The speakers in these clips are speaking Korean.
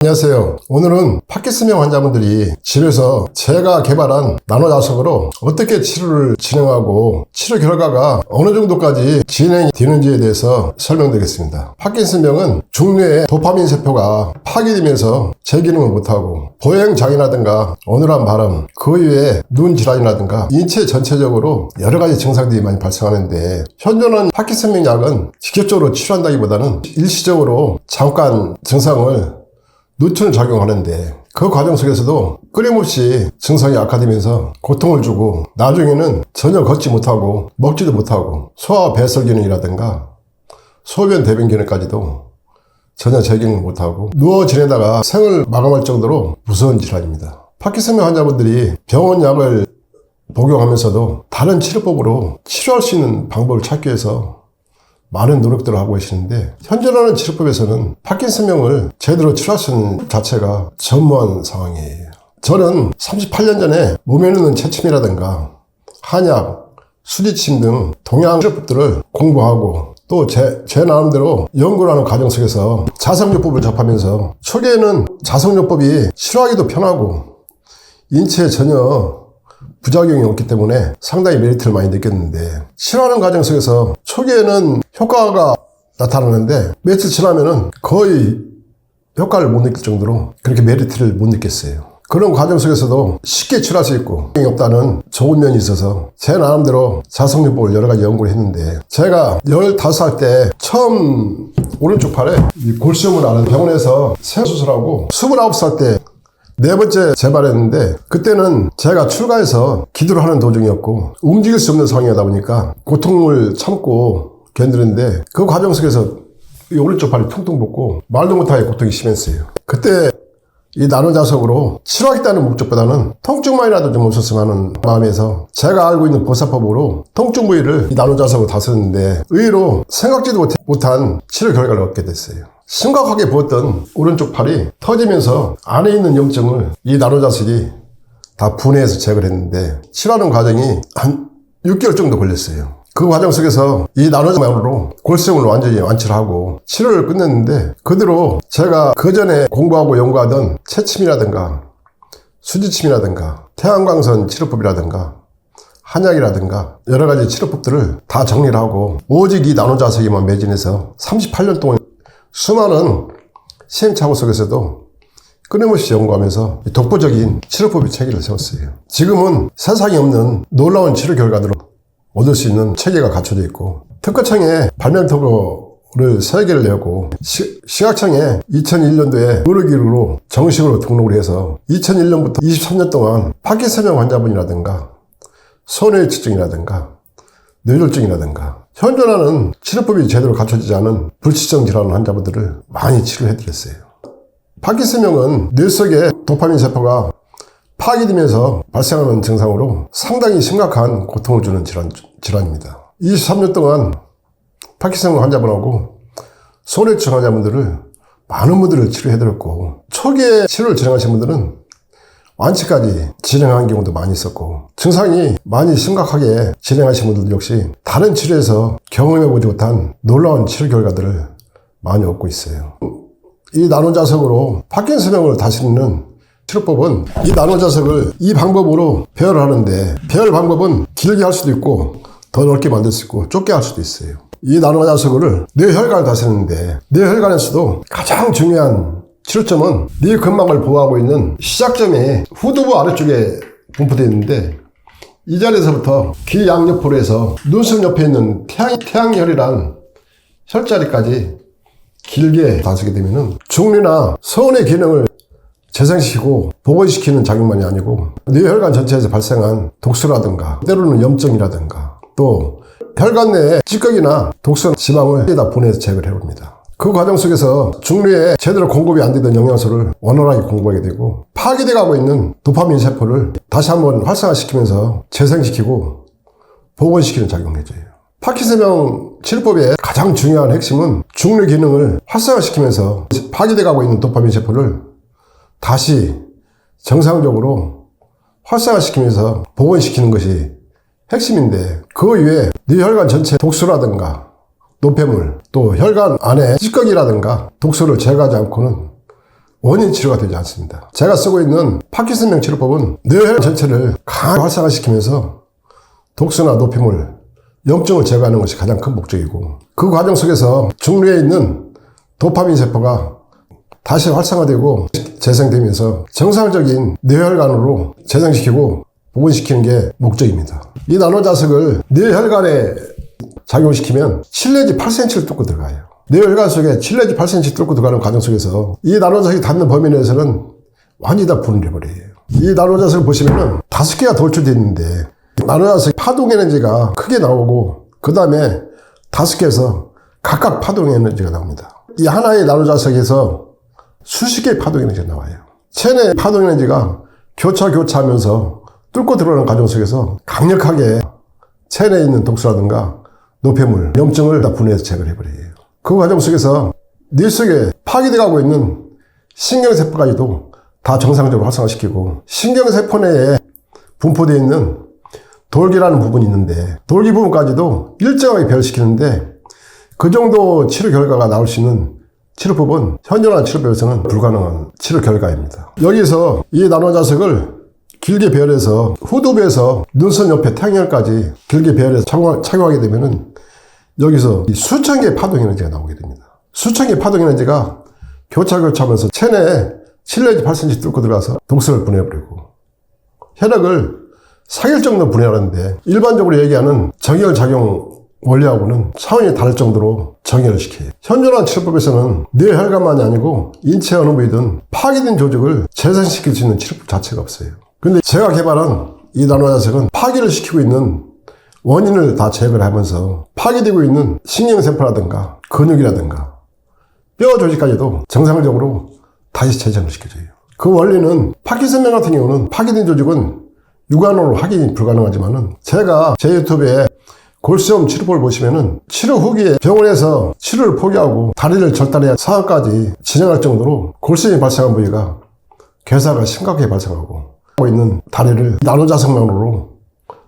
안녕하세요. 오늘은 파킨슨병 환자분들이 집에서 제가 개발한 나노자석으로 어떻게 치료를 진행하고 치료 결과가 어느 정도까지 진행이 되는지에 대해서 설명드리겠습니다. 파킨슨병은 중뇌의 도파민 세포가 파괴되면서 제 기능을 못하고 보행장애라든가 어눌한 발음, 그 이외에 눈 질환이라든가 인체 전체적으로 여러 가지 증상들이 많이 발생하는데, 현존하는 파킨슨병 약은 직접적으로 치료한다기보다는 일시적으로 잠깐 증상을 누트를 작용하는데, 그 과정 속에서도 끊임없이 증상이 악화되면서 고통을 주고 나중에는 전혀 걷지 못하고 먹지도 못하고 소화 배설 기능이라든가 소변 대변 기능까지도 전혀 제기능을 못하고 누워 지내다가 생을 마감할 정도로 무서운 질환입니다. 파킨슨병 환자분들이 병원 약을 복용하면서도 다른 치료법으로 치료할 수 있는 방법을 찾기 위해서 많은 노력들을 하고 계시는데, 현존하는 치료법에서는 파킨슨병을 제대로 치료할 수 있는 자체가 전무한 상황이에요. 저는 38년 전에 몸에 있는 체침이라든가 한약, 수지침 등 동양 치료법들을 공부하고 또 제 나름대로 연구를 하는 과정 속에서 자석요법을 접하면서 초기에는 자석요법이 치료하기도 편하고 인체에 전혀 부작용이 없기 때문에 상당히 메리트를 많이 느꼈는데, 치료하는 과정 속에서 초기에는 효과가 나타나는데 며칠 지나면은 거의 효과를 못 느낄 정도로 그렇게 메리트를 못 느꼈어요. 그런 과정 속에서도 쉽게 치료할 수 있고 없다는 좋은 면이 있어서 제 나름대로 자석요법을 여러 가지 연구를 했는데, 제가 15살 때 처음 오른쪽 팔에 골수염을 앓은 병원에서 세수술하고 29살 때 네 번째 재발했는데, 그때는 제가 출가해서 기도를 하는 도중이었고 움직일 수 없는 상황이다 보니까 고통을 참고 견디는데, 그 과정 속에서 이 오른쪽 팔이 퉁퉁 붓고 말도 못하게 고통이 심했어요. 그때 이 나노자석으로 치료하겠다는 목적보다는 통증만이라도 좀 없었으면 하는 마음에서 제가 알고 있는 보살법으로 통증 부위를 이 나노자석으로 다스렸는데, 의외로 생각지도 못한 치료 결과를 얻게 됐어요. 심각하게 부었던 오른쪽 팔이 터지면서 안에 있는 염증을 이 나노자석이 다 분해해서 제거를 했는데, 치료하는 과정이 한 6개월 정도 걸렸어요. 그 과정 속에서 이 나노자석으로 골수염을 완전히 완치를 하고 치료를 끝냈는데, 그대로 제가 그 전에 공부하고 연구하던 체침이라든가 수지침이라든가 태양광선 치료법이라든가 한약이라든가 여러 가지 치료법들을 다 정리를 하고 오직 이 나노자석에만 매진해서 38년 동안 수많은 시행착오 속에서도 끊임없이 연구하면서 독보적인 치료법의 체계를 세웠어요. 지금은 세상에 없는 놀라운 치료 결과들을 얻을 수 있는 체계가 갖춰져 있고, 특허청에 발명 특허를 3개를 내고 식약청에 2001년도에 의료기록으로 정식으로 등록을 해서 2001년부터 23년 동안 파킨슨병 환자분이라든가 손해치증이라든가 뇌졸중이라든가 현존하는 치료법이 제대로 갖춰지지 않은 불치증 질환 환자분들을 많이 치료해드렸어요. 파킨슨병은 뇌 속에 도파민 세포가 파괴되면서 발생하는 증상으로 상당히 심각한 고통을 주는 질환입니다. 23년 동안 파킨슨 환자분하고 손해치증 환자분들을 많은 분들을 치료해드렸고, 초기에 치료를 진행하신 분들은 완치까지 진행한 경우도 많이 있었고, 증상이 많이 심각하게 진행하신 분들도 역시 다른 치료에서 경험해보지 못한 놀라운 치료 결과들을 많이 얻고 있어요. 이 나노자석으로 파킨슨병을 다스리는 치료법은, 이 나노자석을 이 방법으로 배열을 하는데, 배열 방법은 길게 할 수도 있고 더 넓게 만들 수 있고 좁게 할 수도 있어요. 이 나노자석을 뇌혈관을 다스리는데, 뇌혈관에서도 가장 중요한 치료점은 뇌 근막을 보호하고 있는 시작점이 후두부 아래쪽에 분포되어 있는데, 이 자리에서부터 귀 양옆으로 해서 눈썹 옆에 있는 태양혈이란 혈자리까지 길게 다스게 되면은 중뇌나 소원의 기능을 재생시키고 복원시키는 작용만이 아니고 뇌혈관 전체에서 발생한 독소라든가 때로는 염증이라든가 또 혈관 내에 찌꺼기나 독성 지방을 다 보내서 제거를 해봅니다. 그 과정 속에서 중뇌에 제대로 공급이 안 되던 영양소를 원활하게 공급하게 되고, 파괴돼 가고 있는 도파민 세포를 다시 한번 활성화시키면서 재생시키고 복원시키는 작용을 해줘요. 파킨슨병 치료법의 가장 중요한 핵심은 중뇌 기능을 활성화시키면서 파괴돼 가고 있는 도파민 세포를 다시 정상적으로 활성화시키면서 복원시키는 것이 핵심인데, 그 이외에 뇌혈관 전체 독소라든가 노폐물, 또 혈관 안에 찌꺼기라든가 독소를 제거하지 않고는 원인 치료가 되지 않습니다. 제가 쓰고 있는 파킨슨병 치료법은 뇌혈관 전체를 강하게 활성화시키면서 독소나 노폐물, 염증을 제거하는 것이 가장 큰 목적이고, 그 과정 속에서 중뇌에 있는 도파민 세포가 다시 활성화되고 재생되면서 정상적인 뇌혈관으로 재생시키고 복원시키는 게 목적입니다. 이 나노자석을 뇌혈관에 작용시키면 7 내지 8cm를 뚫고 들어가요. 뇌혈관 속에 7 내지 8cm 뚫고 들어가는 과정 속에서 이 나노자석이 닿는 범위 내에서는 완전히 다 분리해버려요. 이 나노자석을 보시면은 5개가 돌출되어 있는데, 나노자석 파동 에너지가 크게 나오고, 그 다음에 5개에서 각각 파동 에너지가 나옵니다. 이 하나의 나노자석에서 수십 개의 파동 에너지가 나와요. 체내 파동 에너지가 교차하면서 뚫고 들어가는 과정 속에서 강력하게 체내에 있는 독소라든가 노폐물, 염증을 다 분해해서 제거를 해버려요. 그 과정 속에서 뇌 속에 파괴되어가고 있는 신경세포까지도 다 정상적으로 활성화시키고, 신경세포 내에 분포되어 있는 돌기라는 부분이 있는데, 돌기 부분까지도 일정하게 배열시키는데, 그 정도 치료 결과가 나올 수 있는 치료법은 현존하는 치료법에서는 불가능한 치료 결과입니다. 여기서 이 나노자석을 길게 배열해서 후두부에서 눈선 옆에 태양열까지 길게 배열해서 착용하게 되면은 여기서 수천 개의 파동 에너지가 나오게 됩니다. 수천 개의 파동 에너지가 교차하면서 체내에 7 내지 8cm 뚫고 들어가서 독소를 분해해버리고 혈액을 사길 정도 분해하는데, 일반적으로 얘기하는 정혈 작용 원리하고는 차원이 다를 정도로 정혈을 시켜요. 현존한 치료법에서는 뇌혈관만이 아니고 인체 어느 부위든 파괴된 조직을 재생시킬 수 있는 치료법 자체가 없어요. 근데 제가 개발한 이 나노자석은 파괴를 시키고 있는 원인을 다 제거를 하면서 파괴되고 있는 신경세포라든가 근육이라든가 뼈 조직까지도 정상적으로 다시 재생을 시켜줘요. 그 원리는 파킨슨병 같은 경우는 파괴된 조직은 육안으로 확인이 불가능하지만은, 제가 제 유튜브에 골수염 치료법을 보시면은 치료 후기에 병원에서 치료를 포기하고 다리를 절단해야 상황까지 진행할 정도로 골수염이 발생한 부위가 괴사가 심각하게 발생하고 있는 다리를 나노자석만으로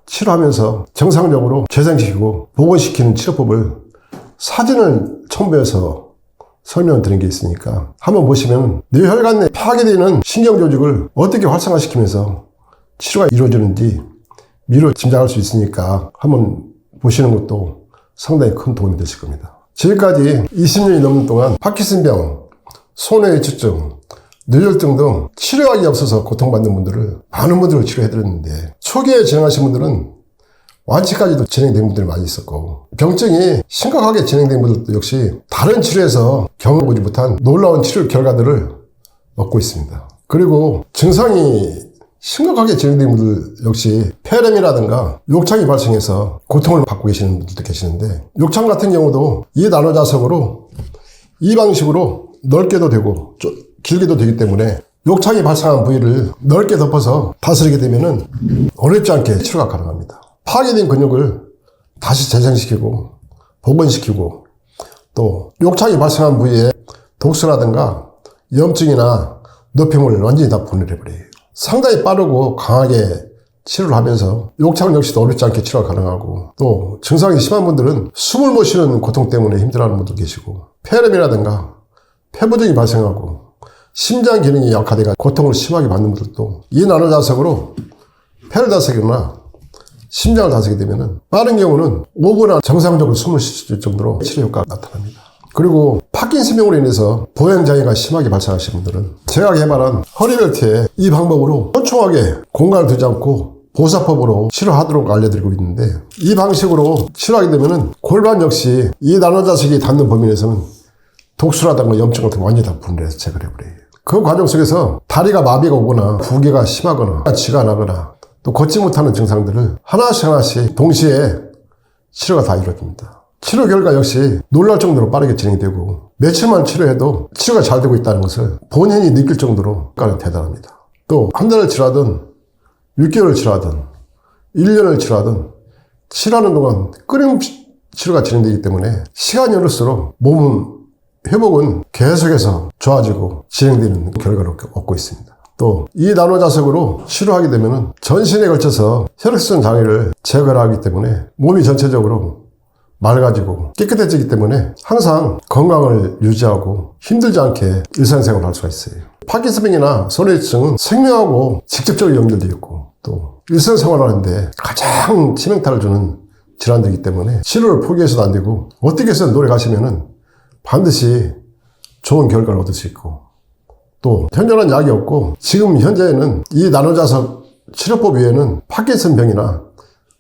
치료하면서 정상적으로 재생시키고 복원시키는 치료법을 사진을 첨부해서 설명을 드린 게 있으니까 한번 보시면 뇌혈관 내 파괴되는 신경조직을 어떻게 활성화시키면서 치료가 이루어지는지 미리 짐작할 수 있으니까 한번 보시는 것도 상당히 큰 도움이 되실 겁니다. 지금까지 20년이 넘는 동안 파킨슨병, 손해외측증, 뇌졸중 등 치료약이 없어서 고통받는 분들을 많은 분들을 치료해드렸는데, 초기에 진행하신 분들은 완치까지도 진행된 분들이 많이 있었고, 병증이 심각하게 진행된 분들도 역시 다른 치료에서 경험해보지 못한 놀라운 치료 결과들을 얻고 있습니다. 그리고 증상이 심각하게 진행된 분들 역시 폐렴이라든가 욕창이 발생해서 고통을 받고 계시는 분들도 계시는데, 욕창 같은 경우도 이 나노자석으로 이 방식으로 넓게도 되고 길게도 되기 때문에 욕창이 발생한 부위를 넓게 덮어서 다스리게 되면은 어렵지 않게 치료가 가능합니다. 파괴된 근육을 다시 재생시키고 복원시키고, 또 욕창이 발생한 부위에 독소라든가 염증이나 노폐물을 완전히 다 분해해버려요. 상당히 빠르고 강하게 치료를 하면서 욕창 역시도 어렵지 않게 치료가 가능하고, 또 증상이 심한 분들은 숨을 못 쉬는 고통 때문에 힘들어하는 분도 계시고, 폐렴이라든가 폐부종이 발생하고 심장 기능이 약화되어 고통을 심하게 받는 분들도 이 나노자석으로 폐를 다스리거나 심장을 다스리게 되면 빠른 경우는 5분 안 정상적으로 숨을 쉴 수 있을 정도로 치료 효과가 나타납니다. 그리고 파킨슨병으로 인해서 보행장애가 심하게 발생하신 분들은 제가 개발한 허리벨트에 이 방법으로 촘촘하게 공간을 두지 않고 보사법으로 치료하도록 알려드리고 있는데, 이 방식으로 치료하게 되면은 골반 역시 이 나노자석이 닿는 범위 내에서는 독소라든가 염증 같은 거 완전히 다 분해해서 제거를 해버려요. 그 과정 속에서 다리가 마비가 오거나 부계가 심하거나 쥐가 나거나 또 걷지 못하는 증상들을 하나씩 동시에 치료가 다 이루어집니다. 치료 결과 역시 놀랄 정도로 빠르게 진행되고, 며칠만 치료해도 치료가 잘 되고 있다는 것을 본인이 느낄 정도로 효과는 대단합니다. 또 한 달을 치료하든 6개월을 치료하든 1년을 치료하든 치료하는 동안 끊임없이 치료가 진행되기 때문에 시간이 흐를수록 몸은 회복은 계속해서 좋아지고 진행되는 결과를 얻고 있습니다. 또 이 나노자석으로 치료하게 되면 전신에 걸쳐서 혈액순환 장애를 제거하기 때문에 몸이 전체적으로 맑아지고 깨끗해지기 때문에 항상 건강을 유지하고 힘들지 않게 일상생활을 할 수가 있어요. 파킨슨병이나 소뇌증은 생명하고 직접적으로 연결되어 있고 또 일상생활을 하는데 가장 치명타를 주는 질환들이기 때문에 치료를 포기해서도 안 되고 어떻게 해서 노력하시면은 반드시 좋은 결과를 얻을 수 있고 또 현존한 약이 없고 지금 현재는 이 나노자석 치료법 외에는 파킨슨병이나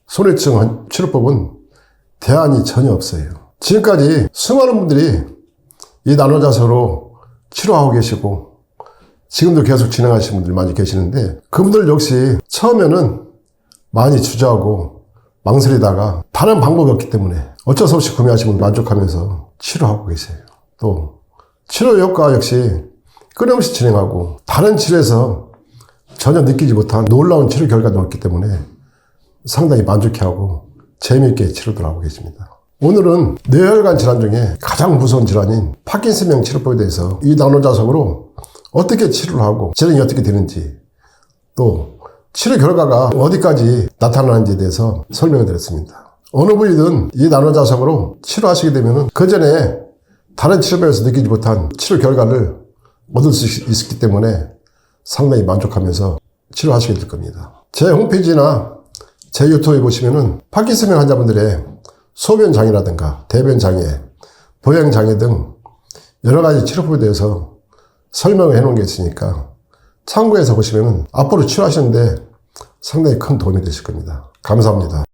소뇌증 치료법은 대안이 전혀 없어요. 지금까지 수많은 분들이 이 나노자석으로 치료하고 계시고 지금도 계속 진행하시는 분들이 많이 계시는데 그분들 역시 처음에는 많이 주저하고 망설이다가 다른 방법이 없기 때문에 어쩔 수 없이 구매하시면 만족하면서 치료하고 계세요. 또 치료 효과 역시 끊임없이 진행하고 다른 치료에서 전혀 느끼지 못한 놀라운 치료 결과도 없기 때문에 상당히 만족해하고 재미있게 치료들 하고 계십니다. 오늘은 뇌혈관 질환 중에 가장 무서운 질환인 파킨슨병 치료법에 대해서 이 나노자석으로 어떻게 치료를 하고 진행이 어떻게 되는지 또 치료 결과가 어디까지 나타나는지에 대해서 설명을 드렸습니다. 어느 분이든 이 나노자석으로 치료하시게 되면 그 전에 다른 치료법에서 느끼지 못한 치료 결과를 얻을 수 있기 때문에 상당히 만족하면서 치료하시게 될 겁니다. 제 홈페이지나 제 유튜브에 보시면은 파킨슨병 환자분들의 소변 장애라든가 대변 장애, 보행 장애 등 여러 가지 치료법에 대해서 설명을 해 놓은 게 있으니까 참고해서 보시면은 앞으로 치료하시는데 상당히 큰 도움이 되실 겁니다. 감사합니다.